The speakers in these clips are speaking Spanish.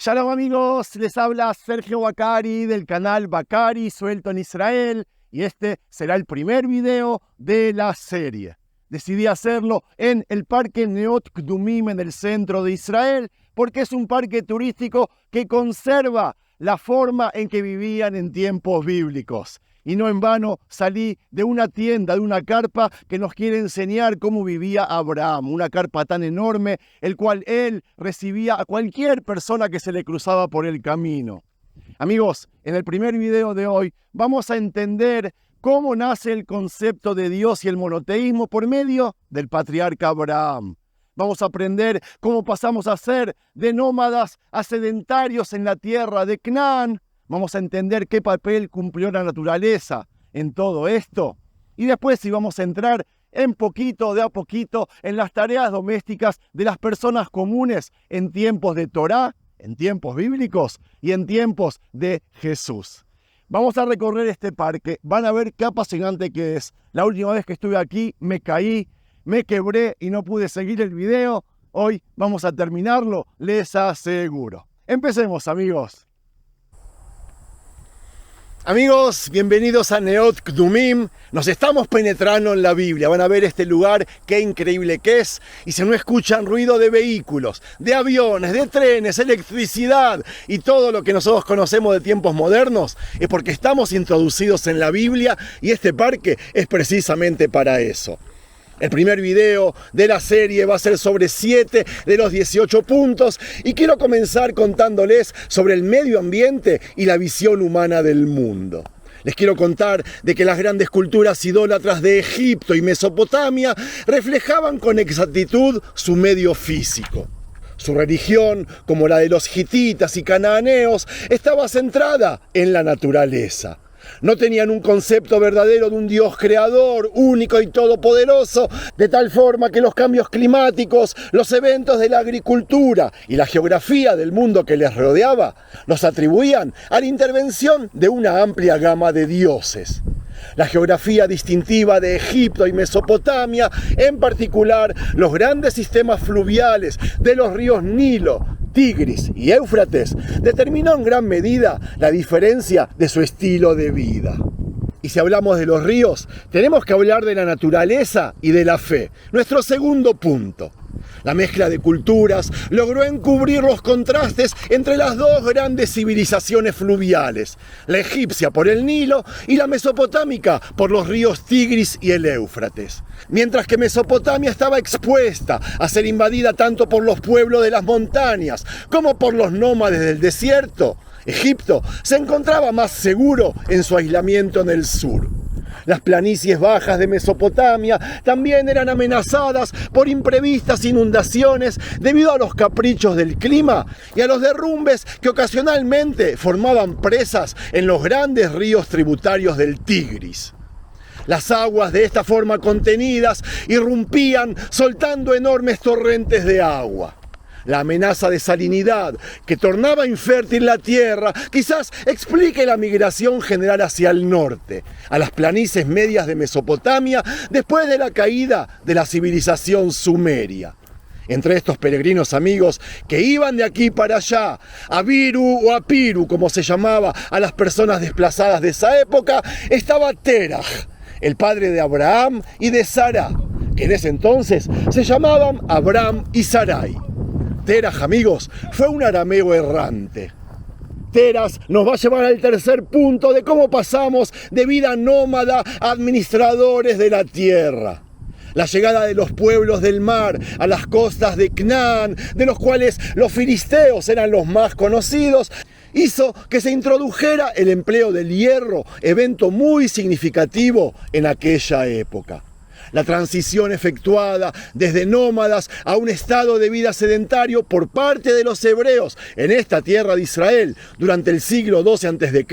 Shalom amigos, les habla Sergio Bacari del canal Bacari Suelto en Israel y este será el primer video de la serie. Decidí hacerlo en el Parque Neot Kdumim en el centro de Israel porque es un parque turístico que conserva la forma en que vivían en tiempos bíblicos. Y no en vano salí de una tienda, de una carpa que nos quiere enseñar cómo vivía Abraham. Una carpa tan enorme, el cual él recibía a cualquier persona que se le cruzaba por el camino. Amigos, en el primer video de hoy vamos a entender cómo nace el concepto de Dios y el monoteísmo por medio del patriarca Abraham. Vamos a aprender cómo pasamos a ser de nómadas a sedentarios en la tierra de Canaán. Vamos a entender qué papel cumplió la naturaleza en todo esto. Y después sí vamos a entrar de a poquito, en las tareas domésticas de las personas comunes en tiempos de Torá, en tiempos bíblicos y en tiempos de Jesús. Vamos a recorrer este parque. Van a ver qué apasionante que es. La última vez que estuve aquí me caí, me quebré y no pude seguir el video. Hoy vamos a terminarlo, les aseguro. Empecemos, amigos. Amigos, bienvenidos a Neot Kdumim. Nos estamos penetrando en la Biblia. Van a ver este lugar, qué increíble que es. Y si no escuchan ruido de vehículos, de aviones, de trenes, electricidad y todo lo que nosotros conocemos de tiempos modernos, es porque estamos introducidos en la Biblia y este parque es precisamente para eso. El primer video de la serie va a ser sobre 7 de los 18 puntos y quiero comenzar contándoles sobre el medio ambiente y la visión humana del mundo. Les quiero contar de que las grandes culturas idólatras de Egipto y Mesopotamia reflejaban con exactitud su medio físico. Su religión, como la de los hititas y cananeos, estaba centrada en la naturaleza. No tenían un concepto verdadero de un Dios creador, único y todopoderoso, de tal forma que los cambios climáticos, los eventos de la agricultura y la geografía del mundo que les rodeaba, los atribuían a la intervención de una amplia gama de dioses. La geografía distintiva de Egipto y Mesopotamia, en particular los grandes sistemas fluviales de los ríos Nilo, Tigris y Éufrates, determinó en gran medida la diferencia de su estilo de vida. Y si hablamos de los ríos, tenemos que hablar de la naturaleza y de la fe, nuestro segundo punto. La mezcla de culturas logró encubrir los contrastes entre las dos grandes civilizaciones fluviales, la egipcia por el Nilo y la mesopotámica por los ríos Tigris y el Éufrates. Mientras que Mesopotamia estaba expuesta a ser invadida tanto por los pueblos de las montañas como por los nómades del desierto, Egipto se encontraba más seguro en su aislamiento en el sur. Las planicies bajas de Mesopotamia también eran amenazadas por imprevistas inundaciones debido a los caprichos del clima y a los derrumbes que ocasionalmente formaban presas en los grandes ríos tributarios del Tigris. Las aguas de esta forma contenidas irrumpían soltando enormes torrentes de agua. La amenaza de salinidad que tornaba infértil la tierra quizás explique la migración general hacia el norte, a las planicies medias de Mesopotamia después de la caída de la civilización sumeria. Entre estos peregrinos amigos que iban de aquí para allá, Abiru o Apiru, como se llamaba a las personas desplazadas de esa época, estaba Terah, el padre de Abraham y de Sara, que en ese entonces se llamaban Abraham y Sarai. Terah, amigos, fue un arameo errante. Terah nos va a llevar al tercer punto de cómo pasamos de vida nómada a administradores de la tierra. La llegada de los pueblos del mar a las costas de Canaán, de los cuales los filisteos eran los más conocidos, hizo que se introdujera el empleo del hierro, evento muy significativo en aquella época. La transición efectuada desde nómadas a un estado de vida sedentario por parte de los hebreos en esta tierra de Israel durante el siglo XII a.C.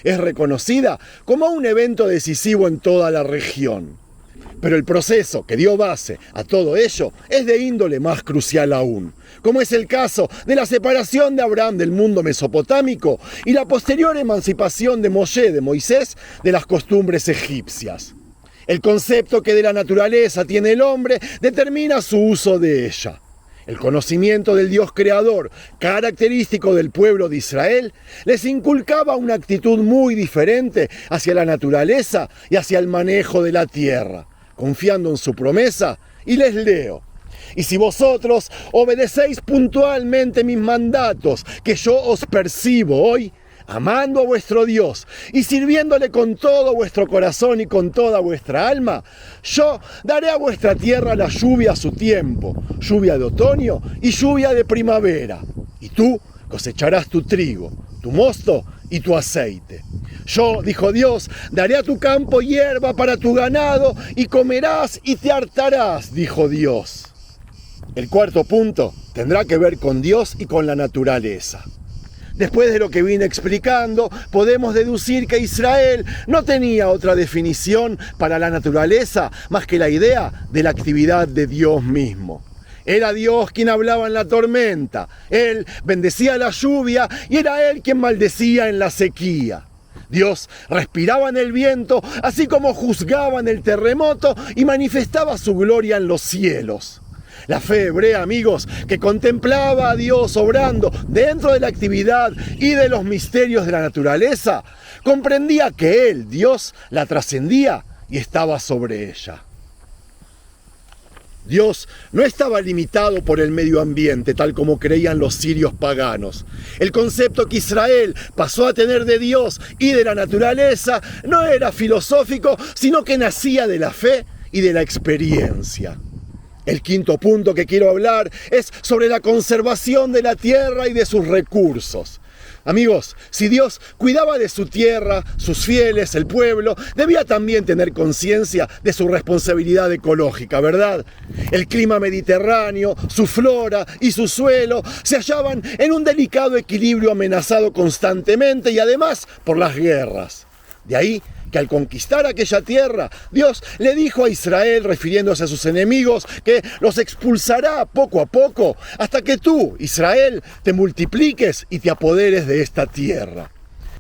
es reconocida como un evento decisivo en toda la región. Pero el proceso que dio base a todo ello es de índole más crucial aún, como es el caso de la separación de Abraham del mundo mesopotámico y la posterior emancipación de Moshe, de Moisés, de las costumbres egipcias. El concepto que de la naturaleza tiene el hombre determina su uso de ella. El conocimiento del Dios creador, característico del pueblo de Israel, les inculcaba una actitud muy diferente hacia la naturaleza y hacia el manejo de la tierra, confiando en su promesa, y les leo: y si vosotros obedecéis puntualmente mis mandatos, que yo os percibo hoy, amando a vuestro Dios y sirviéndole con todo vuestro corazón y con toda vuestra alma, yo daré a vuestra tierra la lluvia a su tiempo, lluvia de otoño y lluvia de primavera. Y tú cosecharás tu trigo, tu mosto y tu aceite. Yo, dijo Dios, daré a tu campo hierba para tu ganado y comerás y te hartarás, dijo Dios. El cuarto punto tendrá que ver con Dios y con la naturaleza. Después de lo que vine explicando, podemos deducir que Israel no tenía otra definición para la naturaleza más que la idea de la actividad de Dios mismo. Era Dios quien hablaba en la tormenta, Él bendecía la lluvia y era Él quien maldecía en la sequía. Dios respiraba en el viento, así como juzgaba en el terremoto y manifestaba su gloria en los cielos. La fe hebrea, amigos, que contemplaba a Dios obrando dentro de la actividad y de los misterios de la naturaleza, comprendía que Él, Dios, la trascendía y estaba sobre ella. Dios no estaba limitado por el medio ambiente, tal como creían los sirios paganos. El concepto que Israel pasó a tener de Dios y de la naturaleza no era filosófico, sino que nacía de la fe y de la experiencia. El quinto punto que quiero hablar es sobre la conservación de la tierra y de sus recursos. Amigos, si Dios cuidaba de su tierra, sus fieles, el pueblo, debía también tener conciencia de su responsabilidad ecológica, ¿verdad? El clima mediterráneo, su flora y su suelo se hallaban en un delicado equilibrio amenazado constantemente y además por las guerras. De ahí que al conquistar aquella tierra, Dios le dijo a Israel, refiriéndose a sus enemigos, que los expulsará poco a poco hasta que tú, Israel, te multipliques y te apoderes de esta tierra.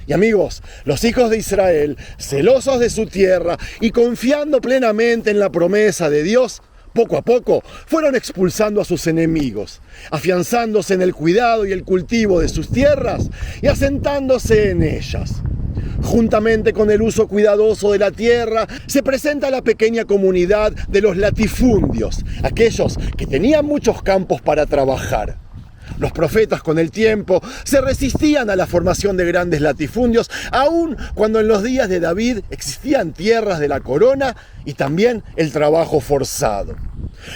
Y amigos, los hijos de Israel, celosos de su tierra y confiando plenamente en la promesa de Dios, poco a poco fueron expulsando a sus enemigos, afianzándose en el cuidado y el cultivo de sus tierras y asentándose en ellas. Juntamente con el uso cuidadoso de la tierra, se presenta la pequeña comunidad de los latifundios, aquellos que tenían muchos campos para trabajar. Los profetas con el tiempo se resistían a la formación de grandes latifundios, aun cuando en los días de David existían tierras de la corona y también el trabajo forzado.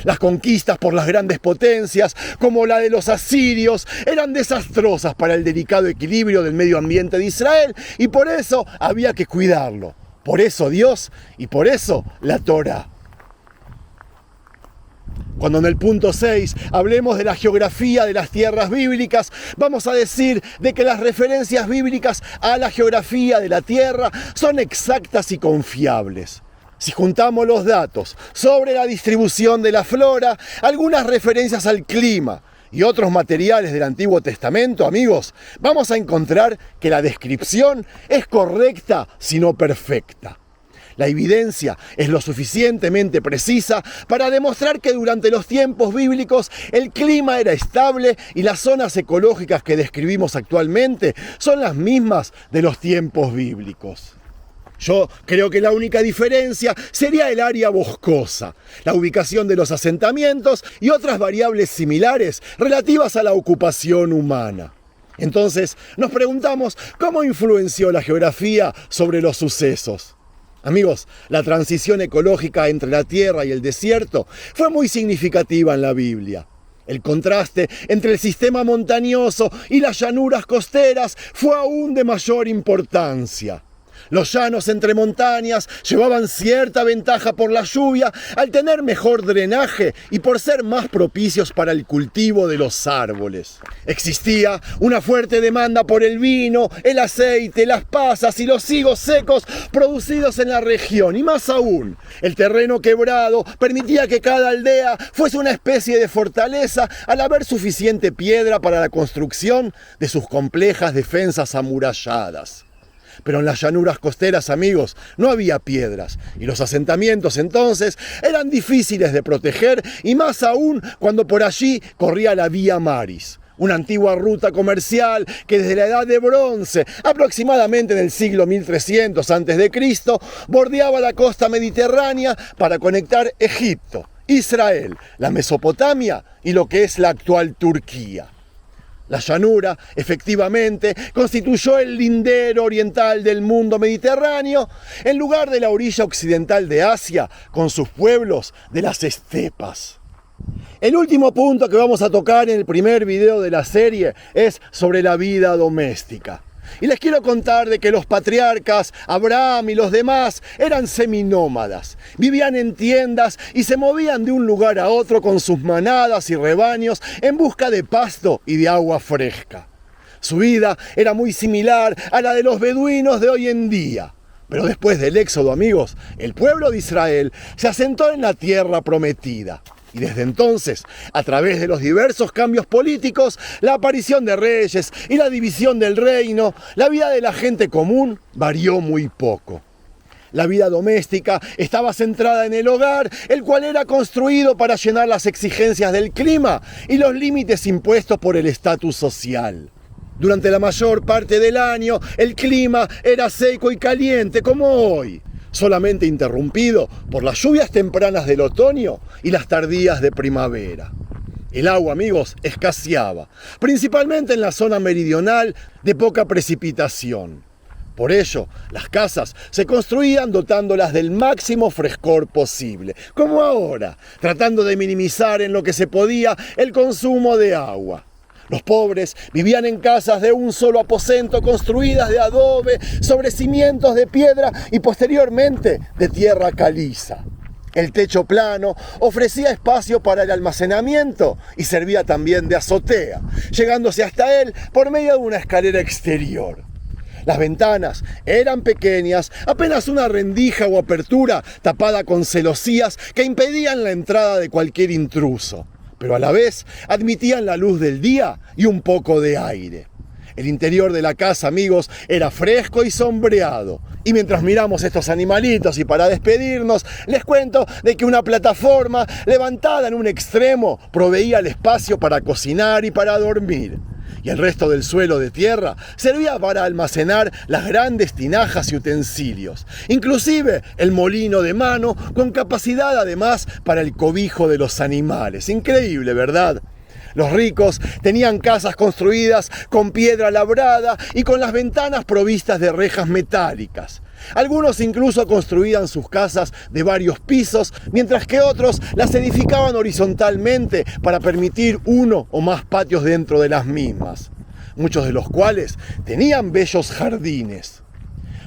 Las conquistas por las grandes potencias, como la de los asirios, eran desastrosas para el delicado equilibrio del medio ambiente de Israel y por eso había que cuidarlo. Por eso Dios y por eso la Torá. Cuando en el punto 6 hablemos de la geografía de las tierras bíblicas, vamos a decir de que las referencias bíblicas a la geografía de la tierra son exactas y confiables. Si juntamos los datos sobre la distribución de la flora, algunas referencias al clima y otros materiales del Antiguo Testamento, amigos, vamos a encontrar que la descripción es correcta, si no perfecta. La evidencia es lo suficientemente precisa para demostrar que durante los tiempos bíblicos el clima era estable y las zonas ecológicas que describimos actualmente son las mismas de los tiempos bíblicos. Yo creo que la única diferencia sería el área boscosa, la ubicación de los asentamientos y otras variables similares relativas a la ocupación humana. Entonces nos preguntamos cómo influenció la geografía sobre los sucesos. Amigos, la transición ecológica entre la tierra y el desierto fue muy significativa en la Biblia. El contraste entre el sistema montañoso y las llanuras costeras fue aún de mayor importancia. Los llanos entre montañas llevaban cierta ventaja por la lluvia al tener mejor drenaje y por ser más propicios para el cultivo de los árboles. Existía una fuerte demanda por el vino, el aceite, las pasas y los higos secos producidos en la región. Y más aún, el terreno quebrado permitía que cada aldea fuese una especie de fortaleza al haber suficiente piedra para la construcción de sus complejas defensas amuralladas. Pero en las llanuras costeras, amigos, no había piedras, y los asentamientos entonces eran difíciles de proteger, y más aún cuando por allí corría la Vía Maris, una antigua ruta comercial que desde la Edad de Bronce, aproximadamente en el siglo 1300 a.C., bordeaba la costa mediterránea para conectar Egipto, Israel, la Mesopotamia y lo que es la actual Turquía. La llanura, efectivamente, constituyó el lindero oriental del mundo mediterráneo, en lugar de la orilla occidental de Asia, con sus pueblos de las estepas. El último punto que vamos a tocar en el primer video de la serie es sobre la vida doméstica. Y les quiero contar de que los patriarcas, Abraham y los demás, eran seminómadas. Vivían en tiendas y se movían de un lugar a otro con sus manadas y rebaños en busca de pasto y de agua fresca. Su vida era muy similar a la de los beduinos de hoy en día. Pero después del éxodo, amigos, el pueblo de Israel se asentó en la tierra prometida. Y desde entonces, a través de los diversos cambios políticos, la aparición de reyes y la división del reino, la vida de la gente común varió muy poco. La vida doméstica estaba centrada en el hogar, el cual era construido para llenar las exigencias del clima y los límites impuestos por el estatus social. Durante la mayor parte del año, el clima era seco y caliente como hoy, solamente interrumpido por las lluvias tempranas del otoño y las tardías de primavera. El agua, amigos, escaseaba, principalmente en la zona meridional de poca precipitación. Por ello, las casas se construían dotándolas del máximo frescor posible, como ahora, tratando de minimizar en lo que se podía el consumo de agua. Los pobres vivían en casas de un solo aposento construidas de adobe sobre cimientos de piedra y posteriormente de tierra caliza. El techo plano ofrecía espacio para el almacenamiento y servía también de azotea, llegándose hasta él por medio de una escalera exterior. Las ventanas eran pequeñas, apenas una rendija o apertura tapada con celosías que impedían la entrada de cualquier intruso, pero a la vez admitían la luz del día y un poco de aire. El interior de la casa, amigos, era fresco y sombreado. Y mientras miramos estos animalitos y para despedirnos, les cuento de que una plataforma levantada en un extremo proveía el espacio para cocinar y para dormir. Y el resto del suelo de tierra servía para almacenar las grandes tinajas y utensilios, inclusive el molino de mano, con capacidad además para el cobijo de los animales. Increíble, ¿verdad? Los ricos tenían casas construidas con piedra labrada y con las ventanas provistas de rejas metálicas. Algunos incluso construían sus casas de varios pisos, mientras que otros las edificaban horizontalmente para permitir uno o más patios dentro de las mismas, muchos de los cuales tenían bellos jardines.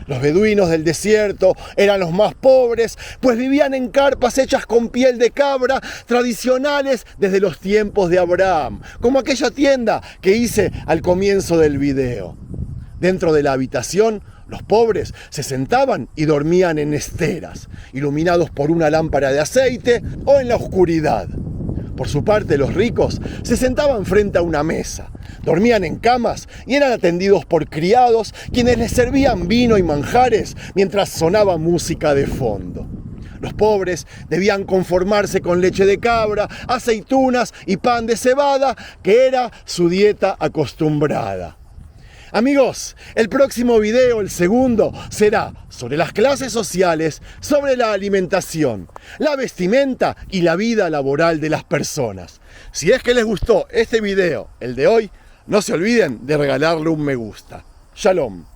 Los beduinos del desierto eran los más pobres, pues vivían en carpas hechas con piel de cabra, tradicionales desde los tiempos de Abraham, como aquella tienda que hice al comienzo del video. Dentro de la habitación, los pobres se sentaban y dormían en esteras, iluminados por una lámpara de aceite o en la oscuridad. Por su parte, los ricos se sentaban frente a una mesa, dormían en camas y eran atendidos por criados quienes les servían vino y manjares mientras sonaba música de fondo. Los pobres debían conformarse con leche de cabra, aceitunas y pan de cebada, que era su dieta acostumbrada. Amigos, el próximo video, el segundo, será sobre las clases sociales, sobre la alimentación, la vestimenta y la vida laboral de las personas. Si es que les gustó este video, el de hoy, no se olviden de regalarle un me gusta. Shalom.